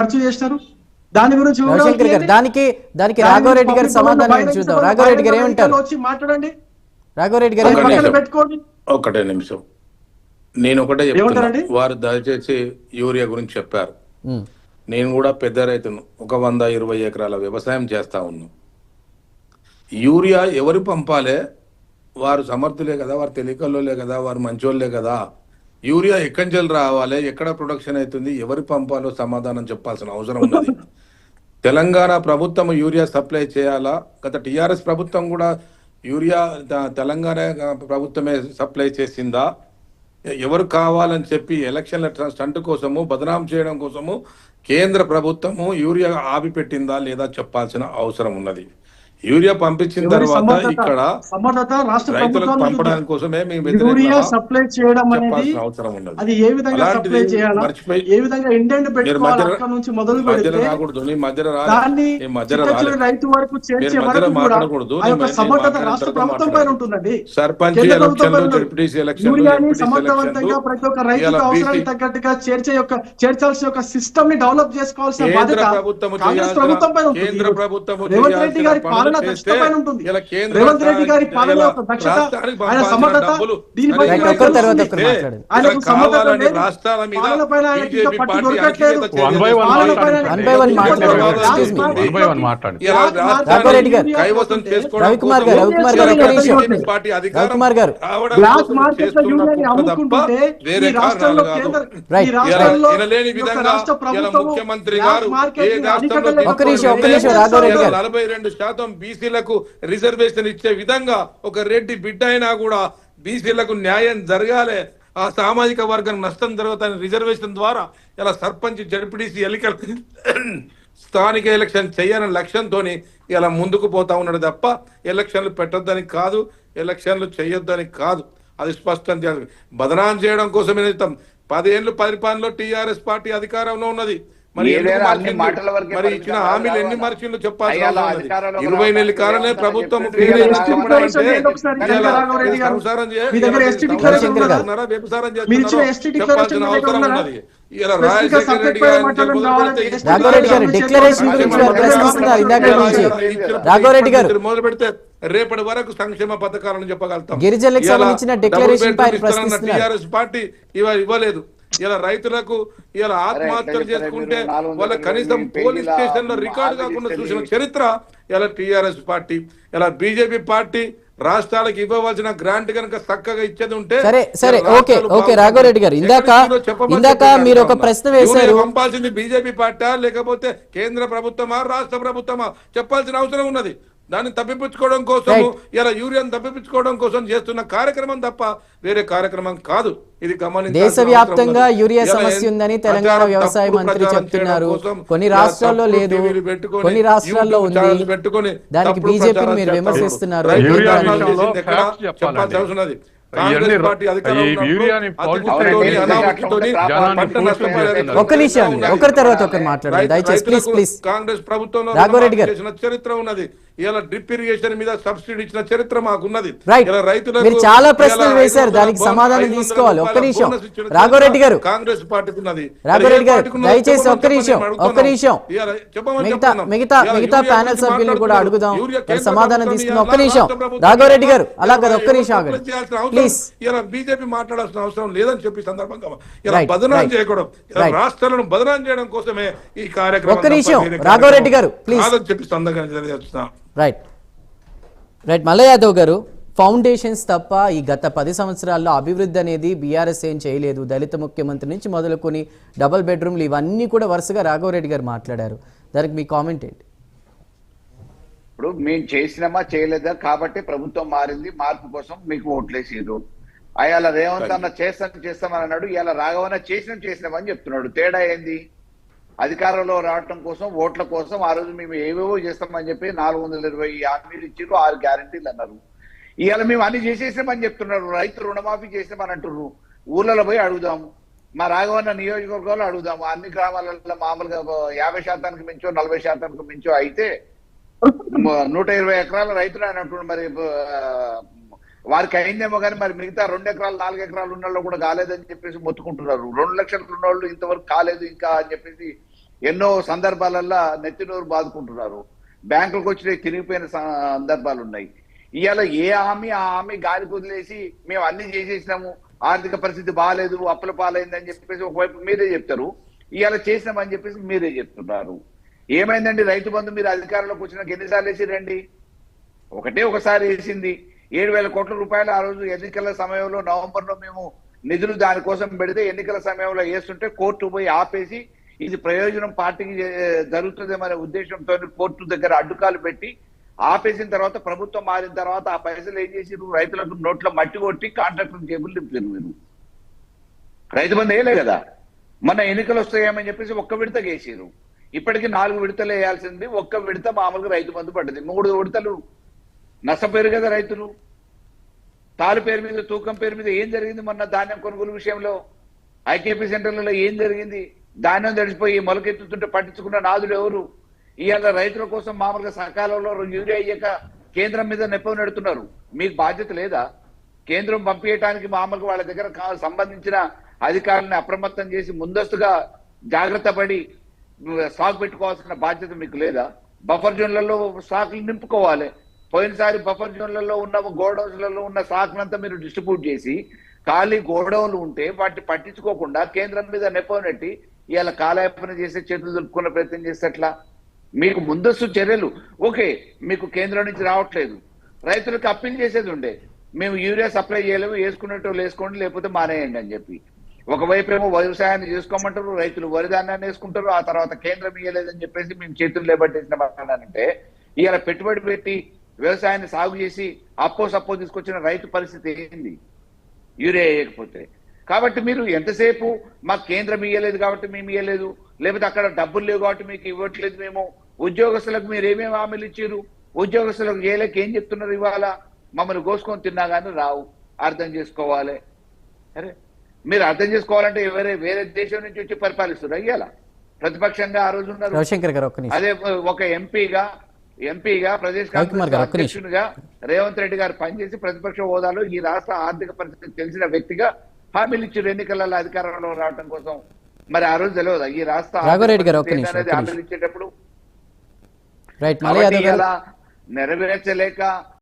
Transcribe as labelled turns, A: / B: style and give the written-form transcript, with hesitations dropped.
A: ఖర్చు చేస్తారు. దాని గురించి
B: రవిశంకర్ గారు దానికి రాఘవరెడ్డి గారి సమాధానం చూద్దాం. రాఘవరెడ్డి గారు ఏమంటారు?
A: వచ్చి మాట్లాడండి.
B: రాఘవరెడ్డి గారు
A: పెట్టుకోండి.
C: ఒకటే నిమిషం, నేను ఒకటే చెప్తున్నా. వారు దయచేసి యూరియా గురించి చెప్పారు. నేను కూడా పెద్ద రైతును, ఒక 120 ఎకరాల వ్యవసాయం చేస్తా ఉన్నాను. యూరియా ఎవరు పంపాలే? వారు సమర్థులే కదా, వారు తెలియకల్లోలే కదా, వారు మంచోళ్ళే కదా. యూరియా ఎక్కడి నుంచి రావాలి, ఎక్కడ ప్రొడక్షన్ అవుతుంది, ఎవరు పంపాలో సమాధానం చెప్పాల్సిన అవసరం ఉన్నది. తెలంగాణ ప్రభుత్వం యూరియా సప్లై చేయాలా? గత టీఆర్ఎస్ ప్రభుత్వం కూడా యూరియా తెలంగాణ ప్రభుత్వమే సప్లై చేసిందా? ఎవరు కావాలని చెప్పి ఎలక్షన్ల స్టంట్ కోసము, బదనాం చేయడం కోసము కేంద్ర ప్రభుత్వము యూరియా ఆపిపెట్టిందా లేదా చెప్పాల్సిన అవసరం ఉన్నది. యూరియా పంపించిన తర్వాత ఇక్కడ రైతులకు పంపడానికి కోసమే
A: సప్లై చేయడం అనేది అది ఏ విధంగా సప్లై చేయాలా, ఏ విధంగా ఇండెంట్ పెట్టుకోవాలి, అక్కడ నుంచి మొదలు పెడితే దాన్ని రైతు వరకు చేర్చే వరకు కూడా ఆ యొక్క సమర్థత రాష్ట్ర ప్రభుత్వం పైన ఉంటుందండి.
C: సర్పంచ్
A: యూరియాని సమర్థవంతంగా ప్రతి ఒక్క రైతుకు అవసరానికి తగ్గట్టుగా చేర్చాల్సిన ఒక సిస్టమ్ ని డెవలప్ చేసుకోవాల్సిన బాధ్యత కాంగ్రెస్ ప్రభుత్వం పైన ఉంటుంది. రేవంత్ రెడ్డి గారి పాలన దక్షతపైన ఉంటుంది. రేవంత్ రెడ్డి గారి పాలన యొక్క దక్షత, ఆయన సమర్థత, దీనిపై ఆయనకు సమర్థత లేదు. పాలన పైన ఆయనకి ఇంకా పట్టు దొరకట్లేదు.
B: రవికుమార్ గారు
A: బ్లాక్ మార్కెట్ లో యూరియాని అమ్ముకుంటుంటే ఈ రాష్ట్రంలో రాష్ట్ర ప్రభుత్వం
C: ముఖ్యమంత్రి గారు 42% బీసీలకు రిజర్వేషన్ ఇచ్చే విధంగా ఒక రెడ్డి బిడ్డ అయినా కూడా బీసీలకు న్యాయం జరగాలి, ఆ సామాజిక వర్గం నష్టం జరుగుతాని రిజర్వేషన్ ద్వారా ఇలా సర్పంచ్, జడ్పీటీసీ ఎన్నికలు స్థానిక ఎలక్షన్ చేయాలనే లక్ష్యంతో ఇలా ముందుకు పోతా ఉన్నాడు తప్ప ఎలక్షన్లు పెట్టొద్దని కాదు, ఎలక్షన్లు చేయొద్దని కాదు. అది స్పష్టం చేయాలి. బదనాం చేయడం కోసమే 10 ఏళ్ళు పరిపాలనలో టీఆర్ఎస్ పార్టీ అధికారంలో ఉన్నది. మరి ఇచ్చిన హామీలు ఎన్ని మర్చిందో చెప్పాల్సిన 20 నెలల కాలంలో ప్రభుత్వం చెప్పాల్సిన అవసరం ఉన్నది. ఇలా రాజశేఖర రెడ్డి గారు మొదలు పెడితే రేపటి వరకు సంక్షేమ పథకాలను చెప్పగలుగుతాం. టీఆర్ఎస్ పార్టీ ఇవ్వలేదు. ఇలా రైతులకు ఇలా ఆత్మహత్యలు చేసుకుంటే వాళ్ళ కనీసం పోలీస్ స్టేషన్ లో రికార్డు కాకుండా చూసిన చరిత్ర ఇలా టీఆర్ఎస్ పార్టీ. ఇలా బీజేపీ పార్టీ రాష్ట్రాలకు ఇవ్వవలసిన గ్రాంట్ కనుక చక్కగా ఇచ్చేది ఉంటే
B: రాఘవరెడ్డి గారు ఇందాక మీరు ఒక ప్రశ్న వేశారు,
C: పంపాల్సింది బీజేపీ పార్టీ లేకపోతే కేంద్ర ప్రభుత్వమా రాష్ట్ర ప్రభుత్వమా చెప్పాల్సిన అవసరం ఉన్నది. దాన్ని తప్పిపుచ్చుకోవడం కోసం, ఇలా యూరియాను తప్పిపుచ్చుకోవడం కోసం చేస్తున్న కార్యక్రమం తప్ప వేరే కార్యక్రమం కాదు. ఇది గమనించాలి.
B: దేశవ్యాప్తంగా యూరియా సమస్య ఉందని తెలంగాణ వ్యవసాయ మంత్రి చెప్తున్నారు. కొన్ని రాష్ట్రాల్లో లేదు, కొన్ని రాష్ట్రాల్లో ఉంది. దానికి బీజేపీ మీరు విమర్శిస్తున్నారు.
C: చెప్పాల్సిన అవసరం ఉన్నది. కాంగ్రెస్ పార్టీ కాంగ్రెస్ ప్రభుత్వంలో చరిత్ర ఉన్నది. ఇలా డ్రిప్ ఇరిగేషన్ మీద సబ్సిడీ ఇచ్చిన చరిత్ర మాకున్నది.
B: రైతులకు చాలా ప్రశ్నలు వేశారు, దానికి సమాధానం తీసుకోవాలి. ఒక్క నిమిషం రాఘవరెడ్డి గారు,
C: కాంగ్రెస్ పార్టీకి ఉన్నది.
B: రాఘవరెడ్డి గారు దయచేసి ఒక్క నిమిషం మిగతా ప్యానెల్ సభ్యులను కూడా అడుగుదాం, సమాధానం తీసుకుందాం. ఒక్క నిమిషం రాఘవరెడ్డి గారు, అలా కదా, ఒక్క నిమిషం ఆగండి ప్లీజ్.
C: ఇలా బీజేపీ మాట్లాడాల్సిన అవసరం లేదని చెప్పి సందర్భంగా ఇలా బదనాం చేయకూడదు, రాష్ట్రాలను బదనాం చేయడం కోసమే ఈ కార్యక్రమం.
B: ఒక్క నిమిషం రాఘవరెడ్డి గారు ప్లీజ్
C: చెప్పి సందర్భంగా తెలియజేస్తున్నా.
B: రైట్ మల్ల యాదవ్ గారు, ఫౌండేషన్స్ తప్ప ఈ గత 10 సంవత్సరాల్లో అభివృద్ధి అనేది బీఆర్ఎస్ ఏం చేయలేదు. దళిత ముఖ్యమంత్రి నుంచి మొదలుకొని డబుల్ బెడ్రూమ్లు ఇవన్నీ కూడా వరుసగా రాఘవరెడ్డి గారు మాట్లాడారు. దానికి మీ కామెంట్ ఏంటి?
D: ఇప్పుడు మేము చేసినామా చేయలేదా కాబట్టి ప్రభుత్వం మారింది, మార్పు కోసం మీకు ఓట్లేసారు. అయాల రేవంత్ అన్న చేస్తామని అన్నాడు, ఇలా రాఘవన్న చేసినామని చెప్తున్నాడు. తేడా ఏంది? అధికారంలో రావటం కోసం, ఓట్ల కోసం ఆ రోజు మేము ఏవేవో చేస్తామని చెప్పి 420 హామీలు ఇచ్చారు, 6 గ్యారంటీలు అన్నారు. ఇవాళ మేము అన్ని చేసేసామని చెప్తున్నారు. రైతు రుణమాఫీ చేసామని అంటున్నారు. ఊర్లలో పోయి అడుగుదాము, మా రాఘవన్న నియోజకవర్గాల్లో అడుగుదాము. అన్ని గ్రామాలలో మామూలుగా 50% మించో 40% మించో అయితే 120 ఎకరాల రైతులు అని అంటున్నారు. మరి వారికి అయిందేమో కానీ మరి మిగతా 2 ఎకరాలు 4 ఎకరాలు ఉన్న కూడా కాలేదని చెప్పేసి మొత్తుకుంటున్నారు. 2 లక్షలు ఉన్న వాళ్ళు ఇంతవరకు కాలేదు ఇంకా అని చెప్పేసి ఎన్నో సందర్భాలల్లో నెత్తినోరు బాదుకుంటున్నారు. బ్యాంకులకు వచ్చి తిరిగిపోయిన సందర్భాలు ఉన్నాయి. ఇవాళ ఏ హామీ ఆ హామీ గాలికి వదిలేసి మేము అన్ని చేసేసినాము, ఆర్థిక పరిస్థితి బాగాలేదు, అప్పుల పాలైందని చెప్పేసి ఒకవైపు మీరే చెప్తారు, ఇవాళ చేసినామని చెప్పేసి మీరే చెప్తున్నారు. ఏమైందండి? రైతు బంధు మీరు అధికారంలోకి వచ్చినాక ఎన్నిసార్లు వేసిరండి? ఒకసారి వేసింది. 7,000 కోట్ల రూపాయలు ఆ రోజు ఎన్నికల సమయంలో నవంబర్లో మేము నిధులు దానికోసం పెడితే ఎన్నికల సమయంలో వేస్తుంటే కోర్టు పోయి ఆపేసి ఇది ప్రయోజనం పార్టీకి జరుగుతుందేమనే ఉద్దేశంతో కోర్టు దగ్గర అడ్డుకాలు పెట్టి ఆపేసిన తర్వాత ప్రభుత్వం మారిన తర్వాత ఆ పైసలు ఏం చేసిరు? రైతులకు నోట్లో మట్టి కొట్టి కాంట్రాక్టర్ జేబులు నింపారు. మీరు రైతు బంధు వేయలే కదా. మన ఎన్నికలు వస్తాయేమని చెప్పేసి ఒక్క విడత వేసారు. ఇప్పటికీ 4 విడతలు వేయాల్సింది, ఒక్క విడత మామూలుగా రైతు బంధు పడ్డది. 3 విడతలు నష్టపోయారు కదా రైతులు. తాలు పేరు మీద, తూకం పేరు మీద ఏం జరిగింది? మొన్న ధాన్యం కొనుగోలు విషయంలో ఐకేపీ సెంటర్లలో ఏం జరిగింది? ధాన్యం తడిసిపోయి మొలకెత్తుతుంటే పట్టించుకున్న నాదులు ఎవరు? ఇవాళ రైతుల కోసం మామూలుగా సకాలంలో యూరియా అయ్యాక కేంద్రం మీద నెప్పం నెడుతున్నారు. మీకు బాధ్యత లేదా? కేంద్రం పంపించడానికి మామూలుగా వాళ్ళ దగ్గర సంబంధించిన అధికారులను అప్రమత్తం చేసి ముందస్తుగా జాగ్రత్త పడి స్టాక్ పెట్టుకోవాల్సిన బాధ్యత మీకు లేదా? బఫర్ జోన్లలో స్టాకులు నింపుకోవాలి. పోయినసారి బఫర్ జోన్లలో ఉన్న గోడౌన్స్లలో ఉన్న స్టాక్నంతా మీరు డిస్ట్రిబ్యూట్ చేసి ఖాళీ గోడౌన్లు ఉంటే వాటిని పట్టించుకోకుండా కేంద్రం మీద నెప్పం నెట్టి ఇవాళ కాలయాపన చేసే, చేతులు దులుపుకునే ప్రయత్నం చేసేట్లా? మీకు ముందస్తు చర్యలు ఓకే, మీకు కేంద్రం నుంచి రావట్లేదు, రైతులకు అప్పీల్ చేసేది ఉండే, మేము యూరియా సప్లై చేయలేము, వేసుకునేటోళ్ళు వేసుకోండి లేకపోతే మానేయండి అని చెప్పి. ఒకవైపు ఏమో వ్యవసాయాన్ని చేసుకోమంటారు, రైతులు వరి ధాన్యాన్ని వేసుకుంటారు, ఆ తర్వాత కేంద్రం ఇయ్యలేదని చెప్పేసి మేము చేతులు లేబట్టేసినామంటే ఇవాళ పెట్టుబడి పెట్టి వ్యవసాయాన్ని సాగు చేసి సప్పో తీసుకొచ్చిన రైతు పరిస్థితి ఏంది యూరియా వేయకపోతే? కాబట్టి మీరు ఎంతసేపు మాకు కేంద్రం ఇయ్యలేదు కాబట్టి మేము ఇయ్యలేదు, లేకపోతే అక్కడ డబ్బులు లేవు కాబట్టి మీకు ఇవ్వట్లేదు మేము, ఉద్యోగస్తులకు మీరు ఏమేమి హామీలు ఇచ్చారు, ఉద్యోగస్తులకు చేయలేక ఏం చెప్తున్నారు? ఇవాళ మమ్మల్ని కోసుకొని తిన్నా కానీ రావు, అర్థం చేసుకోవాలి. అరే మీరు అర్థం చేసుకోవాలంటే వేరే దేశం నుంచి వచ్చి పరిపాలిస్తున్నారు. అయ్యాల ప్రతిపక్షంగా ఆ రోజు ఉన్నారు. అదే ఒక ఎంపీగా ప్రదేశ్ కాంగ్రెస్ అధ్యక్షునిగా రేవంత్ రెడ్డి గారు పనిచేసి ప్రతిపక్ష హోదాలో ఈ రాష్ట్ర ఆర్థిక పరిస్థితి తెలిసిన వ్యక్తిగా హామీలు ఇచ్చారు ఎన్నికలలో అధికారంలో రావడం కోసం. మరి ఆ రోజు తెలియదు ఈ రాష్ట్ర అనేది హామీలు ఇచ్చేటప్పుడు నెరవేర్చలేక